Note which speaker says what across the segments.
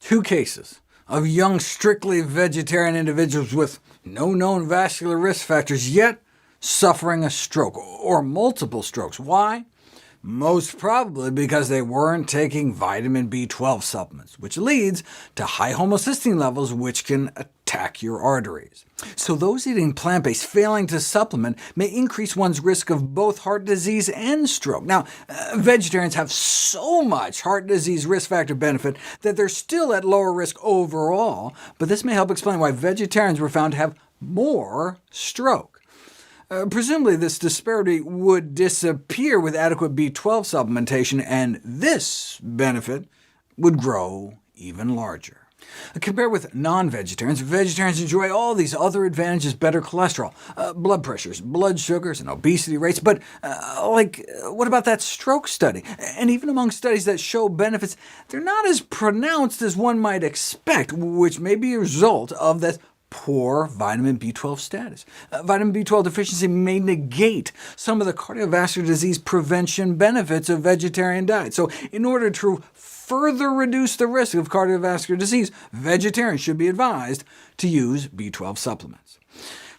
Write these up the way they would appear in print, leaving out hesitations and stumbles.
Speaker 1: 2 cases of young, strictly vegetarian individuals with no known vascular risk factors, yet suffering a stroke, or multiple strokes. Why? Most probably because they weren't taking vitamin B12 supplements, which leads to high homocysteine levels, which can attack your arteries. So those eating plant-based failing to supplement may increase one's risk of both heart disease and stroke. Now, vegetarians have so much heart disease risk factor benefit that they're still at lower risk overall, but this may help explain why vegetarians were found to have more stroke. Presumably this disparity would disappear with adequate B12 supplementation, and this benefit would grow even larger. Compared with non-vegetarians, vegetarians enjoy all these other advantages: better cholesterol, blood pressures, blood sugars, and obesity rates. But what about that stroke study? And even among studies that show benefits, they're not as pronounced as one might expect, which may be a result of that poor vitamin B12 status. Vitamin B12 deficiency may negate some of the cardiovascular disease prevention benefits of vegetarian diet. So in order to further reduce the risk of cardiovascular disease, vegetarians should be advised to use B12 supplements.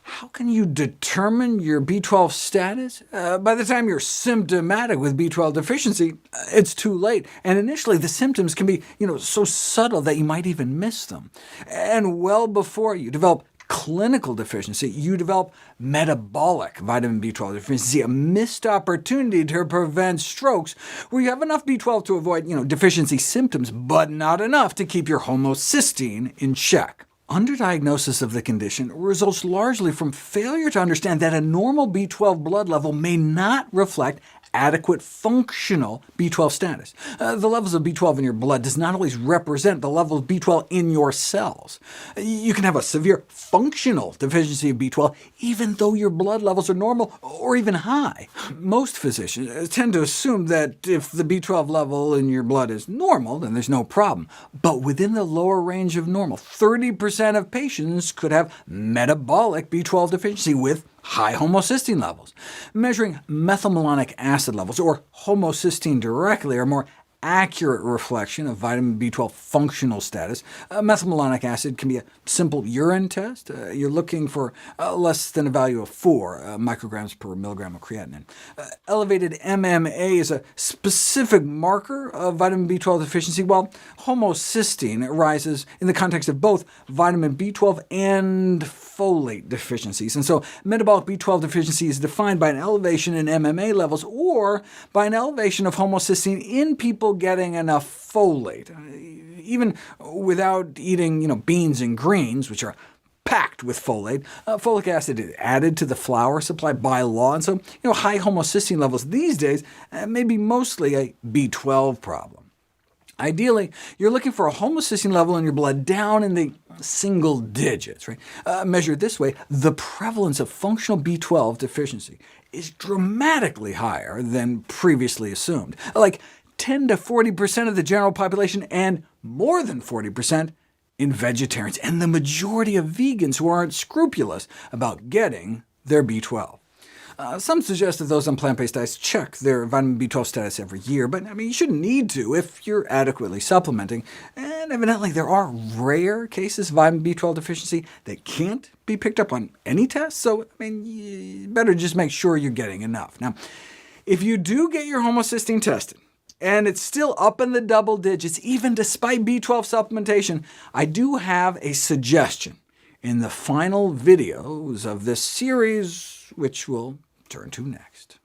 Speaker 1: How can you determine your B12 status? By the time you're symptomatic with B12 deficiency, it's too late, and initially the symptoms can be so subtle that you might even miss them. And well before you develop clinical deficiency, you develop metabolic vitamin B12 deficiency, a missed opportunity to prevent strokes, where you have enough B12 to avoid deficiency symptoms, but not enough to keep your homocysteine in check. Underdiagnosis of the condition results largely from failure to understand that a normal B12 blood level may not reflect adequate functional B12 status. The levels of B12 in your blood does not always represent the level of B12 in your cells. You can have a severe functional deficiency of B12 even though your blood levels are normal or even high. Most physicians tend to assume that if the B12 level in your blood is normal, then there's no problem. But within the lower range of normal, 30% of patients could have metabolic B12 deficiency with high homocysteine levels. Measuring methylmalonic acid levels, or homocysteine directly, are more accurate reflection of vitamin B12 functional status. Methylmalonic acid can be a simple urine test. You're looking for less than a value of 4 micrograms per milligram of creatinine. Elevated MMA is a specific marker of vitamin B12 deficiency, while homocysteine rises in the context of both vitamin B12 and folate deficiencies. And so metabolic B12 deficiency is defined by an elevation in MMA levels, or by an elevation of homocysteine in people getting enough folate, even without eating beans and greens, which are packed with folate. Folic acid is added to the flour supply by law, and so high homocysteine levels these days may be mostly a B12 problem. Ideally, you're looking for a homocysteine level in your blood down in the single digits. Measured this way, the prevalence of functional B12 deficiency is dramatically higher than previously assumed, like 10 to 40% of the general population, and more than 40% in vegetarians, and the majority of vegans who aren't scrupulous about getting their B12. Some suggest that those on plant-based diets check their vitamin B12 status every year, but you shouldn't need to if you're adequately supplementing. And evidently there are rare cases of vitamin B12 deficiency that can't be picked up on any test, so you better just make sure you're getting enough. Now, if you do get your homocysteine tested, and it's still up in the double digits, even despite B12 supplementation, I do have a suggestion in the final videos of this series, which we'll turn to next.